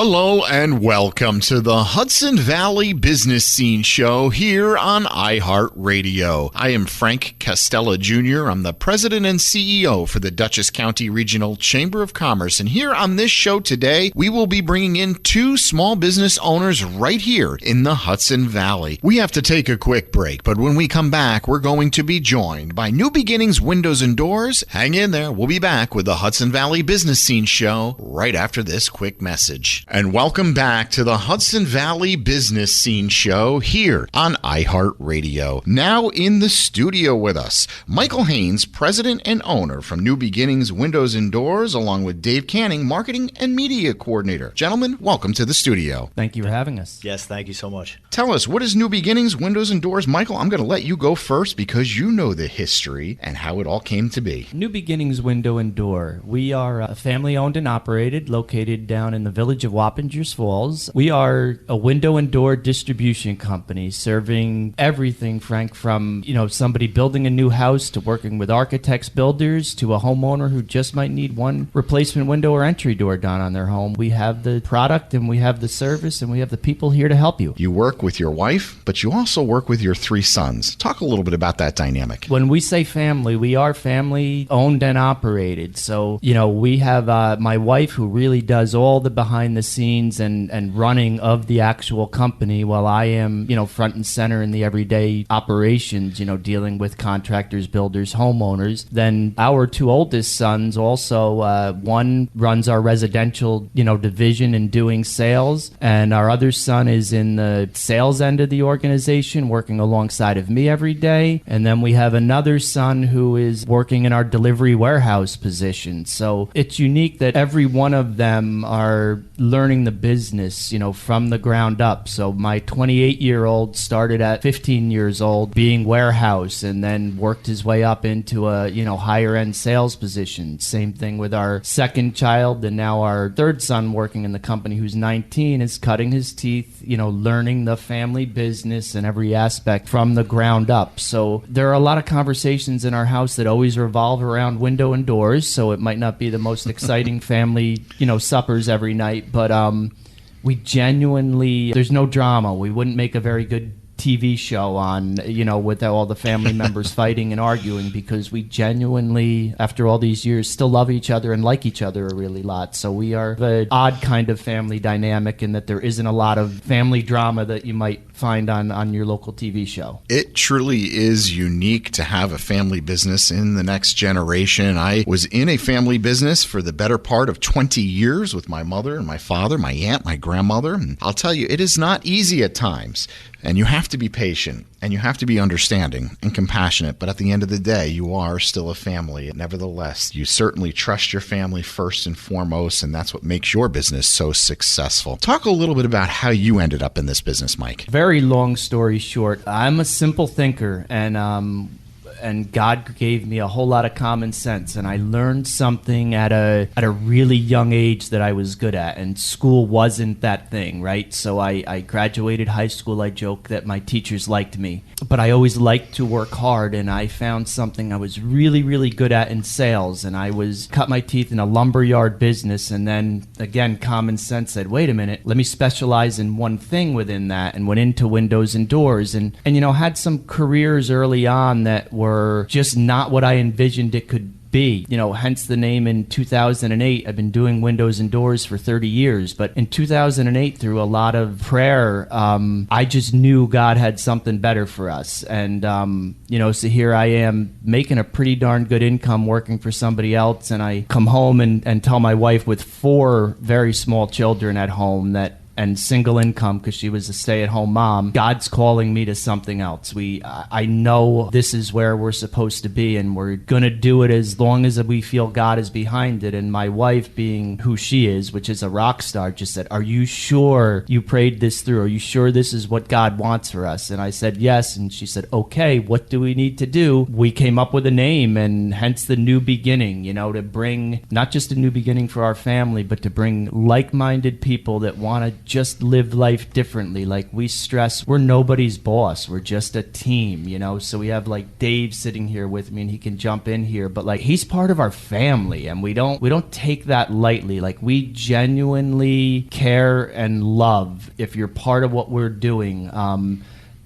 Hello and welcome to the Hudson Valley Business Scene show here on iHeartRadio. I am Frank Castella Jr. I'm the president and CEO for the Dutchess County Regional Chamber of Commerce. And here on this show today, we will be bringing in two small business owners right here in the Hudson Valley. We have to take a quick break, but when we come back, we're going to be joined by New Beginnings Windows and Doors. Hang in there. We'll be back with the Hudson Valley Business Scene show right after this quick message. And welcome back to the Hudson Valley Business Scene show here on iHeartRadio. Now in the studio with us, Michael Haynes, president and owner from New Beginnings Windows and Doors, along with Dave Canning, marketing and media coordinator. Gentlemen, welcome to the studio. Thank you for having us. Yes, thank you so much. Tell us, what is New Beginnings Windows and Doors? Michael, I'm going to let you go first because you know the history and how it all came to be. New Beginnings Window and Door. We are a family-owned and operated, located down in the village of Wappingers Falls. We are a window and door distribution company serving everything, Frank, from somebody building a new house to working with architects, builders, to a homeowner who just might need one replacement window or entry door done on their home. We have the product and we have the service and we have the people here to help you. You work with your wife, but you also work with your three sons. Talk a little bit about that dynamic. When we say family, we are family owned and operated. So, we have my wife who really does all the behind the scenes and running of the actual company, while I am, front and center in the everyday operations, dealing with contractors, builders, homeowners. Then our two oldest sons also, one runs our residential, division and doing sales, and our other son is in the sales end of the organization, working alongside of me every day. And then we have another son who is working in our delivery warehouse position. So it's unique that every one of them are learning the business, from the ground up. So my 28-year-old started at 15 years old being warehouse and then worked his way up into a, higher end sales position. Same thing with our second child, and now our third son working in the company who's 19 is cutting his teeth, learning the family business and every aspect from the ground up. So there are a lot of conversations in our house that always revolve around window and doors. So it might not be the most exciting family, suppers every night, but we genuinely, there's no drama. We wouldn't make a very good TV show on, with all the family members fighting and arguing, because we genuinely, after all these years, still love each other and like each other a really lot. So we are the odd kind of family dynamic in that there isn't a lot of family drama that you might find on your local TV show. It truly is unique to have a family business in the next generation. I was in a family business for the better part of 20 years with my mother and my father, my aunt, my grandmother. And I'll tell you, it is not easy at times. And you have to be patient and you have to be understanding and compassionate. But at the end of the day, you are still a family. Nevertheless, you certainly trust your family first and foremost, and that's what makes your business so successful. Talk a little bit about how you ended up in this business, Mike. Very long story short, I'm a simple thinker, and God gave me a whole lot of common sense, and I learned something at a really young age that I was good at, and school wasn't that thing, right? So I graduated high school. I joke that my teachers liked me, but I always liked to work hard, and I found something I was really, really good at in sales, and I cut my teeth in a lumberyard business, and then, again, common sense said, wait a minute, let me specialize in one thing within that, and went into windows and doors, and had some careers early on that were just not what I envisioned it could be. Hence the name. In 2008, I've been doing windows and doors for 30 years. But in 2008, through a lot of prayer, I just knew God had something better for us. And, so here I am making a pretty darn good income working for somebody else. And I come home and tell my wife with 4 very small children at home and single income because she was a stay-at-home mom, God's calling me to something else. I know this is where we're supposed to be, and we're going to do it as long as we feel God is behind it. And my wife, being who she is, which is a rock star, just said, are you sure you prayed this through? Are you sure this is what God wants for us? And I said, yes. And she said, okay, what do we need to do? We came up with a name, and hence the New Beginning, to bring not just a new beginning for our family, but to bring like-minded people that want to just live life differently. Like, we stress we're nobody's boss. We're just a team, you know? So we have like Dave sitting here with me, and he can jump in here, but like, he's part of our family, and we don't take that lightly. Like, we genuinely care and love if you're part of what we're doing.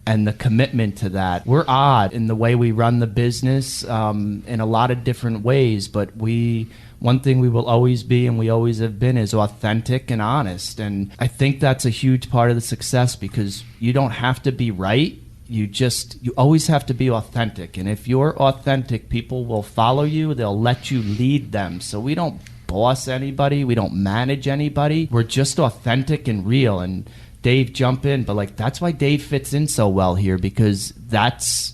And the commitment to that. We're odd in the way we run the business in a lot of different ways, but one thing we will always be, and we always have been, is authentic and honest. And I think that's a huge part of the success, because you don't have to be right. You always have to be authentic. And if you're authentic, people will follow you. They'll let you lead them. So we don't boss anybody. We don't manage anybody. We're just authentic and real. And Dave, jump in, but like, that's why Dave fits in so well here, because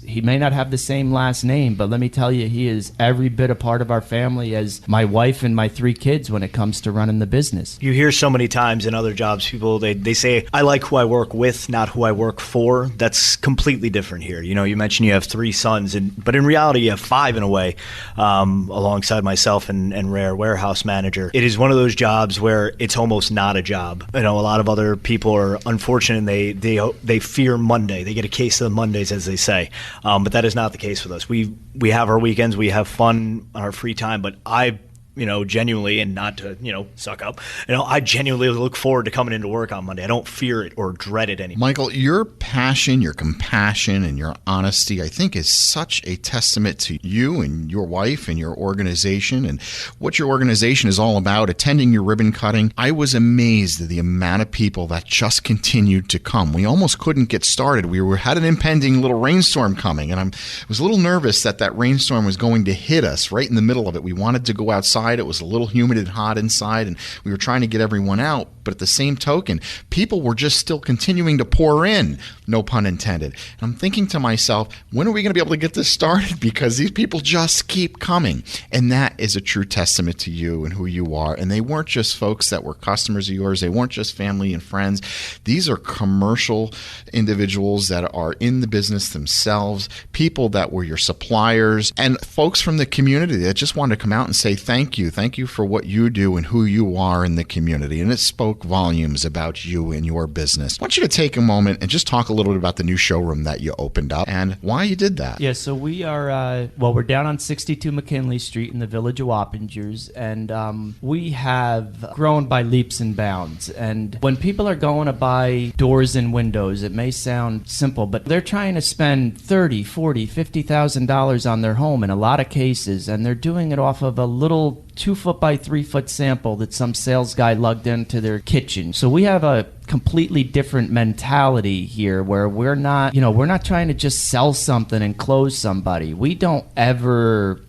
he may not have the same last name, but let me tell you, he is every bit a part of our family as my wife and my 3 kids when it comes to running the business. You hear so many times in other jobs, people, they say, I like who I work with, not who I work for. That's completely different here. You know, you mentioned you have 3 sons, but in reality, you have 5 in a way, alongside myself and Rare Warehouse Manager. It is one of those jobs where it's almost not a job. You know, a lot of other people are unfortunate, and they fear Monday. They get a case of the Mondays, as they say. But that is not the case with us. We have our weekends, we have fun on our free time, but I genuinely, and not to, suck up, I genuinely look forward to coming into work on Monday. I don't fear it or dread it anymore. Michael, your passion, your compassion, and your honesty, I think, is such a testament to you and your wife and your organization and what your organization is all about, attending your ribbon cutting. I was amazed at the amount of people that just continued to come. We almost couldn't get started. We had an impending little rainstorm coming, and I was a little nervous that rainstorm was going to hit us right in the middle of it. We wanted to go outside. It was a little humid and hot inside, and we were trying to get everyone out. But at the same token, people were just still continuing to pour in, no pun intended. And I'm thinking to myself, when are we going to be able to get this started? Because these people just keep coming. And that is a true testament to you and who you are. And they weren't just folks that were customers of yours. They weren't just family and friends. These are commercial individuals that are in the business themselves, people that were your suppliers, and folks from the community that just wanted to come out and say thank you. Thank you for what you do and who you are in the community. And it spoke volumes about you and your business. I want you to take a moment and just talk a little bit about the new showroom that you opened up and why you did that. Yeah, so we are, we're down on 62 McKinley Street in the village of Wappingers, and we have grown by leaps and bounds. And when people are going to buy doors and windows, it may sound simple, but they're trying to spend $30,000, $40,000, $50,000 on their home in a lot of cases, and they're doing it off of a little 2-foot by 3-foot sample that some sales guy lugged into their kitchen. So we have a completely different mentality here, where we're not trying to just sell something and close somebody. We don't ever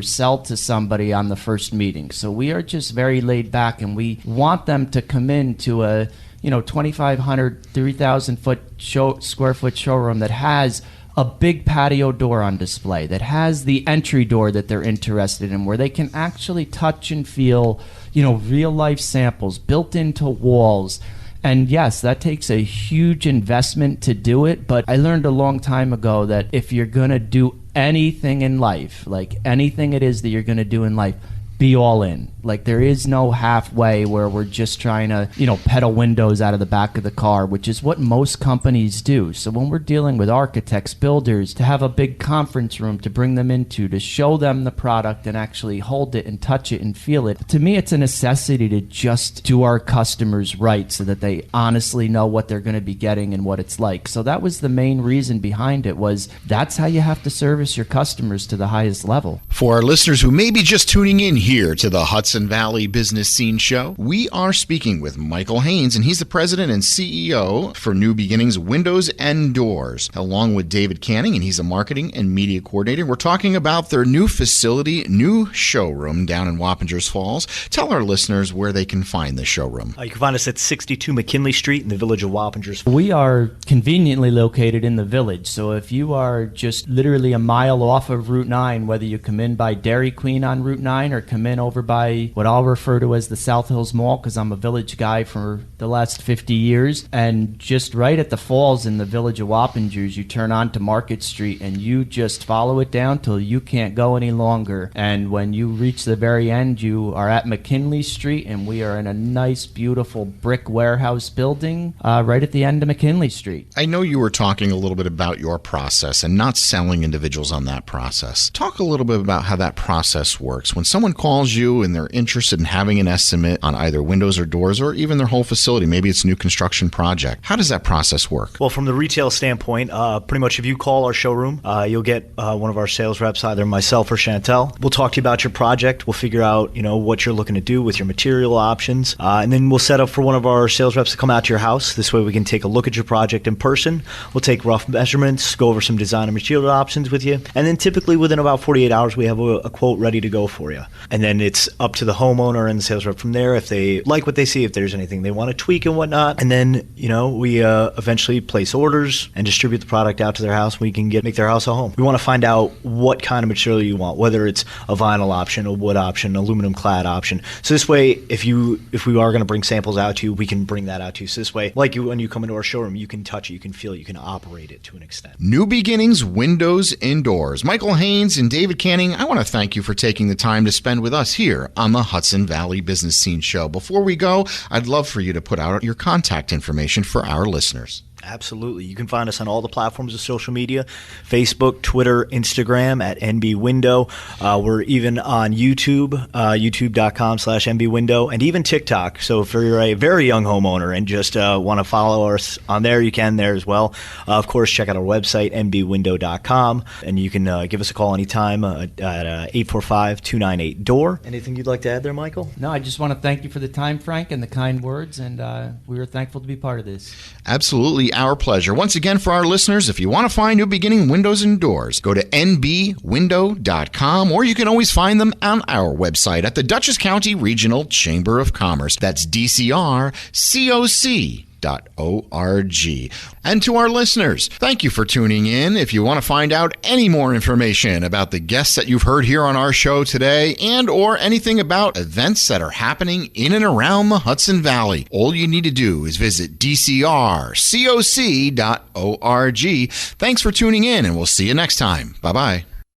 sell to somebody on the first meeting. So we are just very laid back, and we want them to come into a 2,500, 3,000 square foot showroom that has a big patio door on display, that has the entry door that they're interested in, where they can actually touch and feel, real life samples built into walls. And yes, that takes a huge investment to do it, but I learned a long time ago that if you're going to do anything in life, like anything it is that you're going to do in life, be all in. Like, there is no halfway where we're just trying to, pedal windows out of the back of the car, which is what most companies do. So when we're dealing with architects, builders, to have a big conference room to bring them into, to show them the product and actually hold it and touch it and feel it, to me, it's a necessity to just do our customers right so that they honestly know what they're going to be getting and what it's like. So that was the main reason behind it, was that's how you have to service your customers to the highest level. For our listeners who may be just tuning in here to the Hudson Valley Business Scene Show, we are speaking with Michael Haynes, and he's the president and CEO for New Beginnings Windows and Doors, along with David Canning, and he's a marketing and media coordinator. We're talking about their new facility, new showroom down in Wappingers Falls. Tell our listeners where they can find the showroom. You can find us at 62 McKinley Street in the village of Wappingers. We are conveniently located in the village, so if you are just literally a mile off of Route 9, whether you come in by Dairy Queen on Route 9 or come in over by by what I'll refer to as the South Hills Mall, because I'm a Village guy for the last 50 years. And just right at the falls in the Village of Wappingers, you turn onto Market Street and you just follow it down till you can't go any longer. And when you reach the very end, you are at McKinley Street, and we are in a nice, beautiful brick warehouse building right at the end of McKinley Street. I know you were talking a little bit about your process and not selling individuals on that process. Talk a little bit about how that process works. When someone calls you and they're interested in having an estimate on either windows or doors or even their whole facility, maybe it's a new construction project, how does that process work? Well, from the retail standpoint, pretty much if you call our showroom, you'll get one of our sales reps, either myself or Chantel. We'll talk to you about your project. We'll figure out, what you're looking to do with your material options, and then we'll set up for one of our sales reps to come out to your house. This way we can take a look at your project in person. We'll take rough measurements, go over some design and material options with you, and then typically within about 48 hours we have a quote ready to go for you. And then it's up to the homeowner and the sales rep from there if they like what they see, if there's anything they want to tweak and whatnot. And then, we eventually place orders and distribute the product out to their house. We can make their house a home. We want to find out what kind of material you want, whether it's a vinyl option, a wood option, aluminum clad option. So this way, if we are going to bring samples out to you, we can bring that out to you. So this way, when you come into our showroom, you can touch it, you can feel it, you can operate it to an extent. New Beginnings Windows and Doors. Michael Haynes and David Canning, I want to thank you for taking the time to spend with us here on the Hudson Valley Business Scene Show. Before we go, I'd love for you to put out your contact information for our listeners. Absolutely. You can find us on all the platforms of social media, Facebook, Twitter, Instagram at NB Window. We're even on YouTube, youtube.com/NB Window, and even TikTok. So if you're a very young homeowner and just want to follow us on there, you can there as well. Of course, check out our website, nbwindow.com, and you can give us a call anytime at 845-298-DOOR. Anything you'd like to add there, Michael? No, I just want to thank you for the time, Frank, and the kind words, and we were thankful to be part of this. Absolutely. Our pleasure. Once again, for our listeners, if you want to find New Beginning Windows and Doors, go to nbwindow.com, or you can always find them on our website at the Dutchess County Regional Chamber of Commerce. That's DCRCOC.org. And to our listeners, thank you for tuning in. If you want to find out any more information about the guests that you've heard here on our show today, and or anything about events that are happening in and around the Hudson Valley, all you need to do is visit DCRCOC.org. Thanks for tuning in, and we'll see you next time. Bye-bye.